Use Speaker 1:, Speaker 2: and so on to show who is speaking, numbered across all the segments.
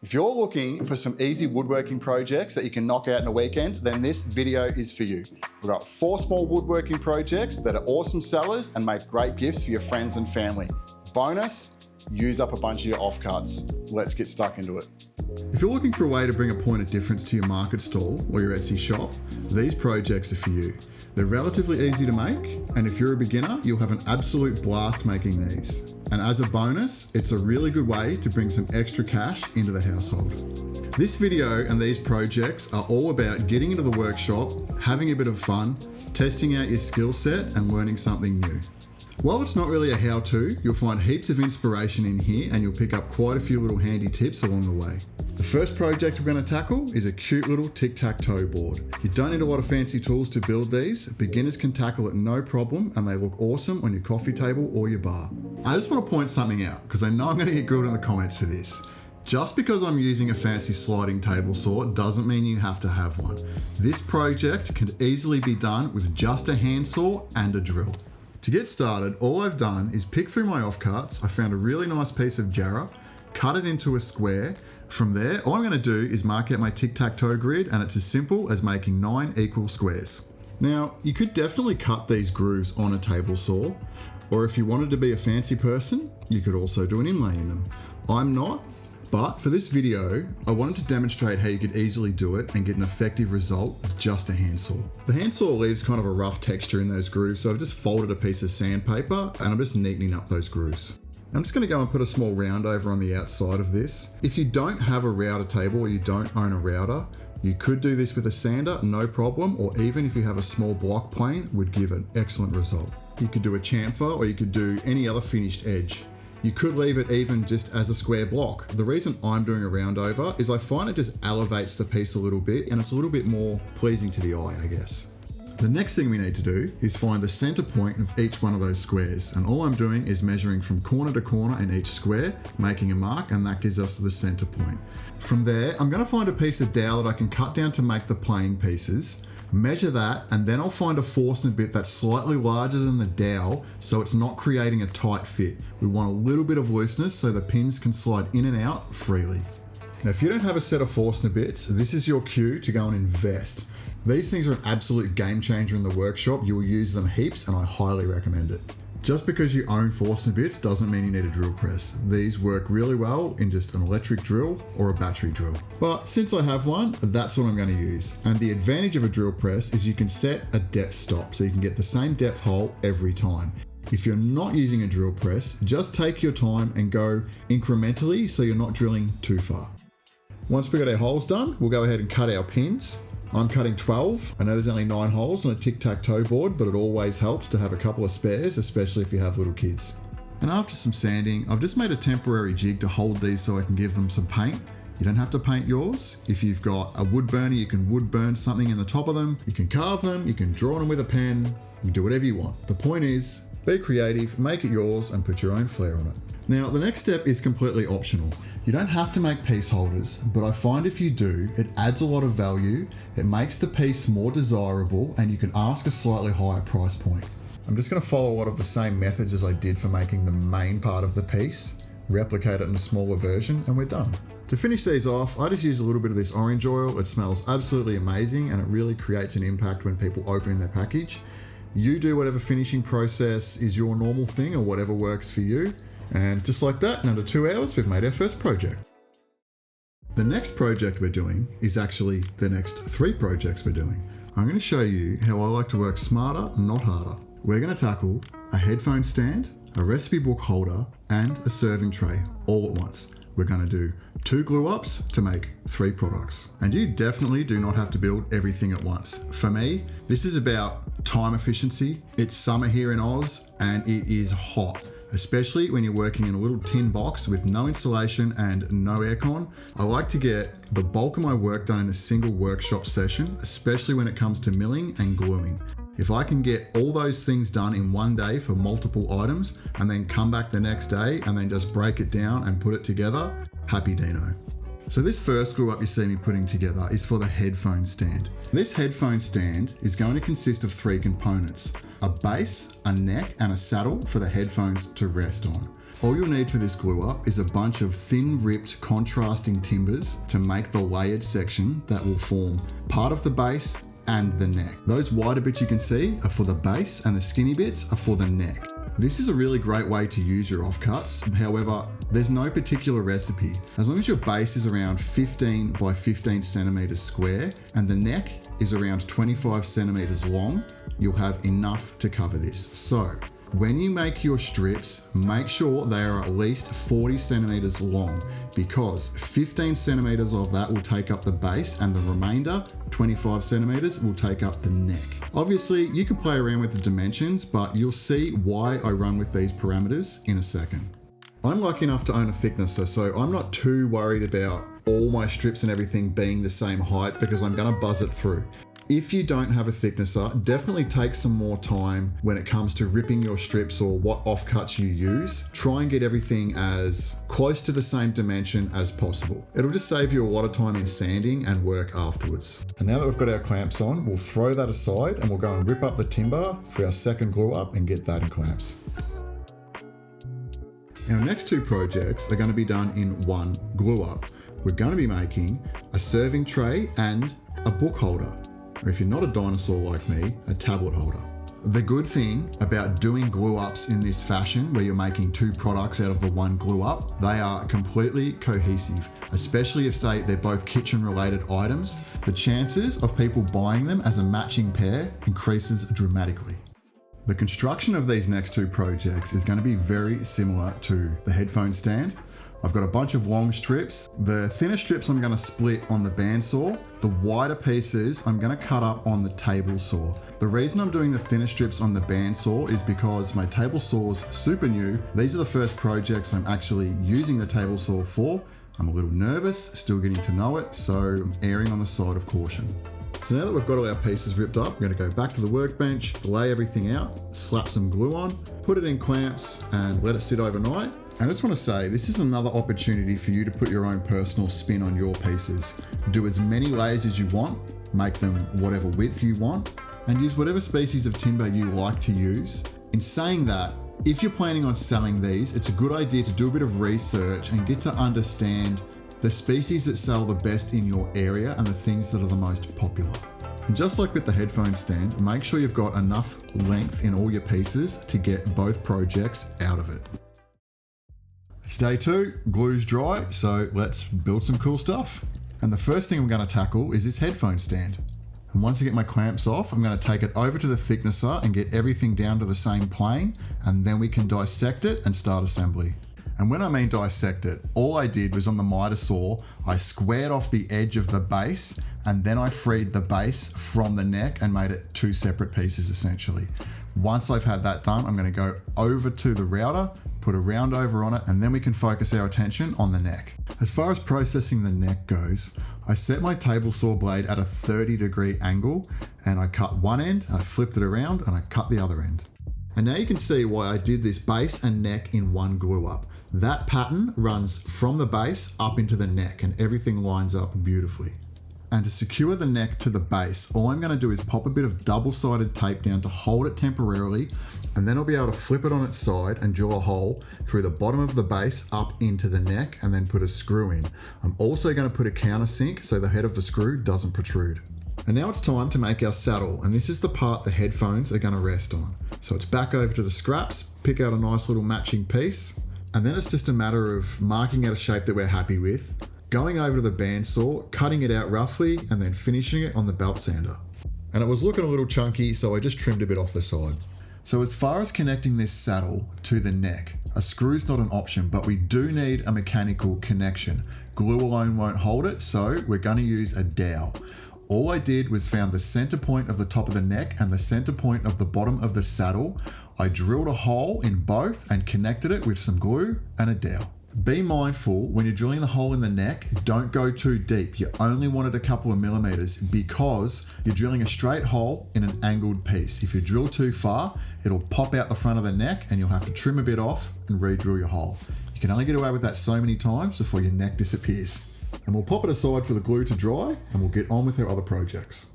Speaker 1: If you're looking for some easy woodworking projects that you can knock out in a weekend, then this video is for you. We've got 4 small woodworking projects that are awesome sellers and make great gifts for your friends and family. Bonus, use up a bunch of your offcuts. Let's get stuck into it. If you're looking for a way to bring a point of difference to your market stall or your Etsy shop, these projects are for you. They're relatively easy to make, and if you're a beginner, you'll have an absolute blast making these. And as a bonus, it's a really good way to bring some extra cash into the household. This video and these projects are all about getting into the workshop, having a bit of fun, testing out your skill set and learning something new. While it's not really a how-to, you'll find heaps of inspiration in here and you'll pick up quite a few little handy tips along the way. The first project we're going to tackle is a cute little tic-tac-toe board. You don't need a lot of fancy tools to build these. Beginners can tackle it no problem and they look awesome on your coffee table or your bar. I just want to point something out because I know I'm going to get grilled in the comments for this. Just because I'm using a fancy sliding table saw doesn't mean you have to have one. This project can easily be done with just a handsaw and a drill. To get started, all I've done is pick through my offcuts. I found a really nice piece of jarrah, cut it into a square. From there, all I'm going to do is mark out my tic-tac-toe grid, and it's as simple as making 9 equal squares. Now, you could definitely cut these grooves on a table saw, or if you wanted to be a fancy person, you could also do an inlay in them. I'm not, but for this video, I wanted to demonstrate how you could easily do it and get an effective result with just a handsaw. The handsaw leaves kind of a rough texture in those grooves, so I've just folded a piece of sandpaper and I'm just neatening up those grooves. I'm just going to go and put a small round over on the outside of this. If you don't have a router table or you don't own a router, you could do this with a sander, no problem, or even if you have a small block plane, would give an excellent result. You could do a chamfer or you could do any other finished edge. You could leave it even just as a square block. The reason I'm doing a round over is I find it just elevates the piece a little bit and it's a little bit more pleasing to the eye, I guess. The next thing we need to do is find the center point of each one of those squares. And all I'm doing is measuring from corner to corner in each square, making a mark, and that gives us the center point. From there, I'm going to find a piece of dowel that I can cut down to make the playing pieces, measure that, and then I'll find a Forstner bit that's slightly larger than the dowel so it's not creating a tight fit. We want a little bit of looseness so the pins can slide in and out freely. Now, if you don't have a set of Forstner bits, this is your cue to go and invest. These things are an absolute game changer in the workshop. You will use them heaps and I highly recommend it. Just because you own Forstner bits doesn't mean you need a drill press. These work really well in just an electric drill or a battery drill. But since I have one, that's what I'm going to use. And the advantage of a drill press is you can set a depth stop so you can get the same depth hole every time. If you're not using a drill press, just take your time and go incrementally so you're not drilling too far. Once we got our holes done, we'll go ahead and cut our pins. I'm cutting 12. I know there's only 9 holes on a tic-tac-toe board, but it always helps to have a couple of spares, especially if you have little kids. And after some sanding, I've just made a temporary jig to hold these so I can give them some paint. You don't have to paint yours. If you've got a wood burner, you can wood burn something in the top of them. You can carve them, you can draw them with a pen, you can do whatever you want. The point is, be creative, make it yours, and put your own flair on it. Now, the next step is completely optional. You don't have to make piece holders, but I find if you do, it adds a lot of value, it makes the piece more desirable, and you can ask a slightly higher price point. I'm just going to follow a lot of the same methods as I did for making the main part of the piece, replicate it in a smaller version, and we're done. To finish these off, I just use a little bit of this orange oil. It smells absolutely amazing, and it really creates an impact when people open their package. You do whatever finishing process is your normal thing or whatever works for you. And just like that, in under 2 hours, we've made our first project. The next project we're doing is actually the next 3 projects we're doing. I'm going to show you how I like to work smarter, not harder. We're going to tackle a headphone stand, a recipe book holder, and a serving tray all at once. We're going to do 2 glue ups to make 3 products. And you definitely do not have to build everything at once. For me, this is about time efficiency. It's summer here in Oz and it is hot. Especially when you're working in a little tin box with no insulation and no aircon. I like to get the bulk of my work done in a single workshop session, especially when it comes to milling and gluing. If I can get all those things done in one day for multiple items and then come back the next day and then just break it down and put it together, happy Deano. So this first glue up you see me putting together is for the headphone stand. This headphone stand is going to consist of 3 components: a base, a neck, and a saddle for the headphones to rest on. All you'll need for this glue up is a bunch of thin ripped contrasting timbers to make the layered section that will form part of the base and the neck. Those wider bits you can see are for the base and the skinny bits are for the neck. This is a really great way to use your offcuts. However, there's no particular recipe. As long as your base is around 15 by 15 centimeters square and the neck is around 25 centimeters long, you'll have enough to cover this. So when you make your strips, make sure they are at least 40 centimeters long, because 15 centimeters of that will take up the base and the remainder, 25 centimeters, will take up the neck. Obviously, you can play around with the dimensions, but you'll see why I run with these parameters in a second. I'm lucky enough to own a thicknesser, so I'm not too worried about all my strips and everything being the same height because I'm gonna buzz it through. If you don't have a thicknesser, definitely take some more time when it comes to ripping your strips or what offcuts you use. Try and get everything as close to the same dimension as possible. It'll just save you a lot of time in sanding and work afterwards. And now that we've got our clamps on, we'll throw that aside and we'll go and rip up the timber for our second glue up and get that in clamps. Our next two projects are going to be done in one glue up. We're going to be making a serving tray and a book holder. Or if you're not a dinosaur like me, a tablet holder. The good thing about doing glue ups in this fashion, where you're making two products out of the one glue up, they are completely cohesive, especially if, say, they're both kitchen related items. The chances of people buying them as a matching pair increases dramatically. The construction of these next two projects is going to be very similar to the headphone stand. I've got a bunch of long strips. The thinner strips I'm going to split on the bandsaw. The wider pieces I'm going to cut up on the table saw. The reason I'm doing the thinner strips on the bandsaw is because my table saw's super new. These are the first projects I'm actually using the table saw for. I'm a little nervous, still getting to know it, so I'm erring on the side of caution. So now that we've got all our pieces ripped up, we're going to go back to the workbench, lay everything out, slap some glue on, put it in clamps and let it sit overnight. I just want to say, this is another opportunity for you to put your own personal spin on your pieces. Do as many layers as you want, make them whatever width you want, and use whatever species of timber you like to use. In saying that, if you're planning on selling these, it's a good idea to do a bit of research and get to understand the species that sell the best in your area and the things that are the most popular. And just like with the headphone stand, make sure you've got enough length in all your pieces to get both projects out of it. It's day two, glue's dry, so let's build some cool stuff. And the first thing I'm going to tackle is this headphone stand. And once I get my clamps off, I'm going to take it over to the thicknesser and get everything down to the same plane, and then we can dissect it and start assembly. And when I mean dissect it, all I did was on the miter saw, I squared off the edge of the base and then I freed the base from the neck and made it two separate pieces essentially. Once I've had that done, I'm going to go over to the router, put a round over on it, and then we can focus our attention on the neck. As far as processing the neck goes, I set my table saw blade at a 30-degree angle and I cut one end, I flipped it around and I cut the other end. And now you can see why I did this base and neck in one glue up. That pattern runs from the base up into the neck and everything lines up beautifully. And to secure the neck to the base, all I'm going to do is pop a bit of double-sided tape down to hold it temporarily, and then I'll be able to flip it on its side and drill a hole through the bottom of the base up into the neck and then put a screw in. I'm also going to put a countersink so the head of the screw doesn't protrude. And now it's time to make our saddle, and this is the part the headphones are going to rest on. So it's back over to the scraps, pick out a nice little matching piece, and then it's just a matter of marking out a shape that we're happy with, going over to the bandsaw, cutting it out roughly, and then finishing it on the belt sander. And it was looking a little chunky, so I just trimmed a bit off the side. So as far as connecting this saddle to the neck, a screw's not an option, but we do need a mechanical connection. Glue alone won't hold it, so we're going to use a dowel. All I did was found the center point of the top of the neck and the center point of the bottom of the saddle. I drilled a hole in both and connected it with some glue and a dowel. Be mindful when you're drilling the hole in the neck, don't go too deep. You only want it a couple of millimeters because you're drilling a straight hole in an angled piece. If you drill too far, it'll pop out the front of the neck and you'll have to trim a bit off and re-drill your hole. You can only get away with that so many times before your neck disappears. And we'll pop it aside for the glue to dry and we'll get on with our other projects.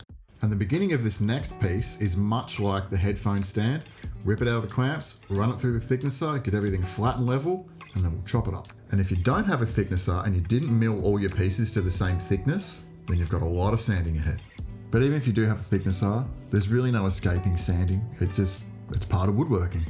Speaker 1: And the beginning of this next piece is much like the headphone stand. Rip it out of the clamps, run it through the thicknesser, get everything flat and level, and then we'll chop it up. And if you don't have a thicknesser and you didn't mill all your pieces to the same thickness, then you've got a lot of sanding ahead. But even if you do have a thicknesser, there's really no escaping sanding. It's part of woodworking.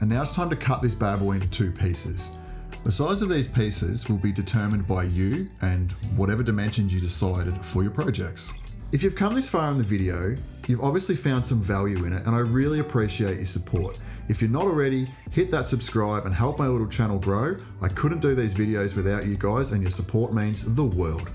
Speaker 1: And now it's time to cut this bad boy into 2 pieces. The size of these pieces will be determined by you and whatever dimensions you decided for your projects. If you've come this far in the video, you've obviously found some value in it, and I really appreciate your support. If you're not already, hit that subscribe and help my little channel grow. I couldn't do these videos without you guys, and your support means the world.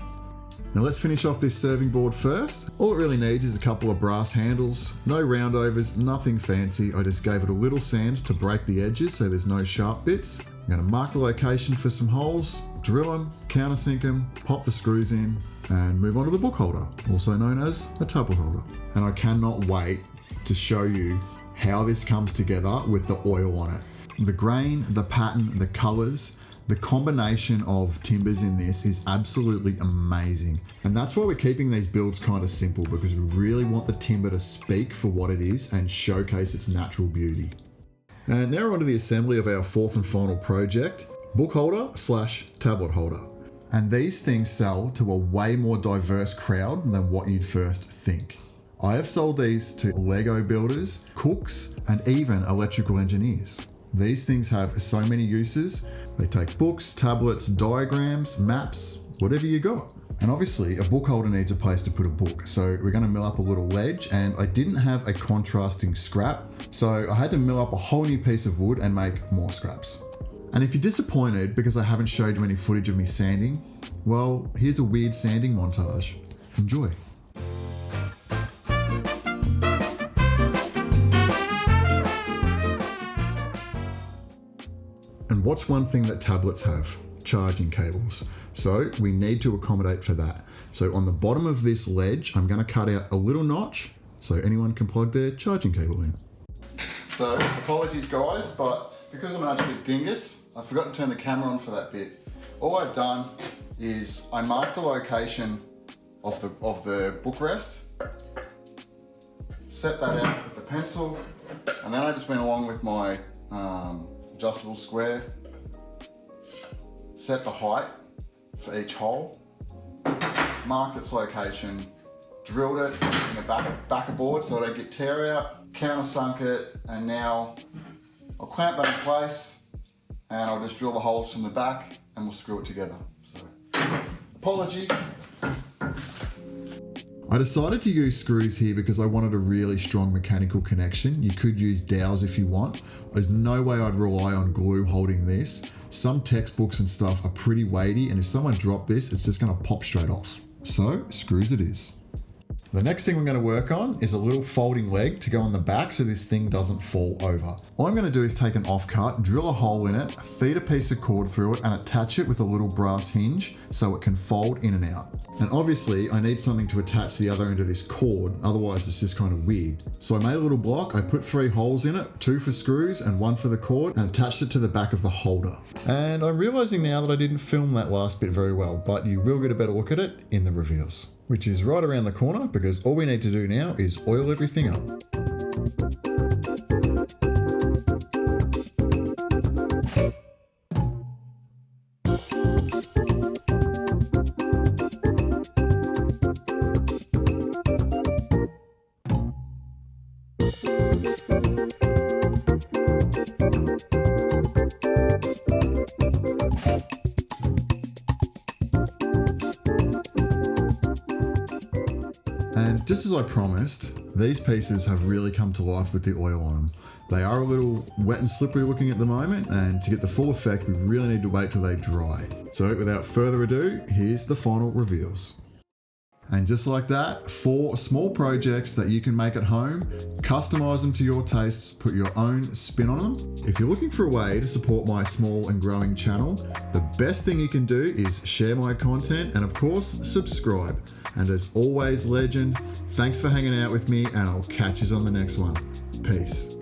Speaker 1: Now let's finish off this serving board first. All it really needs is a couple of brass handles, no roundovers, nothing fancy. I just gave it a little sand to break the edges so there's no sharp bits. I'm going to mark the location for some holes, drill them, countersink them, pop the screws in, and move on to the book holder, also known as a tablet holder. And I cannot wait to show you how this comes together with the oil on it. The grain, the pattern, the colors, the combination of timbers in this is absolutely amazing. And that's why we're keeping these builds kind of simple, because we really want the timber to speak for what it is and showcase its natural beauty. And now we're on to the assembly of our 4th and final project, book holder / tablet holder. And these things sell to a way more diverse crowd than what you'd first think. I have sold these to Lego builders, cooks, and even electrical engineers. These things have so many uses. They take books, tablets, diagrams, maps, whatever you got. And obviously a book holder needs a place to put a book. So we're going to mill up a little ledge, and I didn't have a contrasting scrap. So I had to mill up a whole new piece of wood and make more scraps. And if you're disappointed because I haven't showed you any footage of me sanding, well, here's a weird sanding montage. Enjoy. And what's one thing that tablets have? Charging cables. So we need to accommodate for that. So on the bottom of this ledge, I'm going to cut out a little notch so anyone can plug their charging cable in. So apologies guys, but because I'm an absolute dingus, I forgot to turn the camera on for that bit. All I've done is I marked the location of the bookrest, set that out with the pencil, and then I just went along with my adjustable square, set the height for each hole, marked its location, drilled it in the back of board so I don't get tear out, countersunk it, and now I'll clamp that in place and I'll just drill the holes from the back and we'll screw it together. So, apologies. I decided to use screws here because I wanted a really strong mechanical connection. You could use dowels if you want. There's no way I'd rely on glue holding this. Some textbooks and stuff are pretty weighty, and if someone dropped this, it's just gonna pop straight off. So, screws it is. The next thing we're going to work on is a little folding leg to go on the back so this thing doesn't fall over. All I'm going to do is take an offcut, drill a hole in it, feed a piece of cord through it, and attach it with a little brass hinge so it can fold in and out. And obviously I need something to attach the other end of this cord, otherwise it's just kind of weird. So I made a little block, I put 3 holes in it, 2 for screws and 1 for the cord, and attached it to the back of the holder. And I'm realizing now that I didn't film that last bit very well, but you will get a better look at it in the reveals, which is right around the corner, because all we need to do now is oil everything up. And just as I promised, these pieces have really come to life with the oil on them. They are a little wet and slippery looking at the moment, and to get the full effect, we really need to wait till they dry. So without further ado, here's the final reveals. And just like that, 4 small projects that you can make at home, customize them to your tastes, put your own spin on them. If you're looking for a way to support my small and growing channel, the best thing you can do is share my content and of course, subscribe. And as always, legend, thanks for hanging out with me, and I'll catch you on the next one. Peace.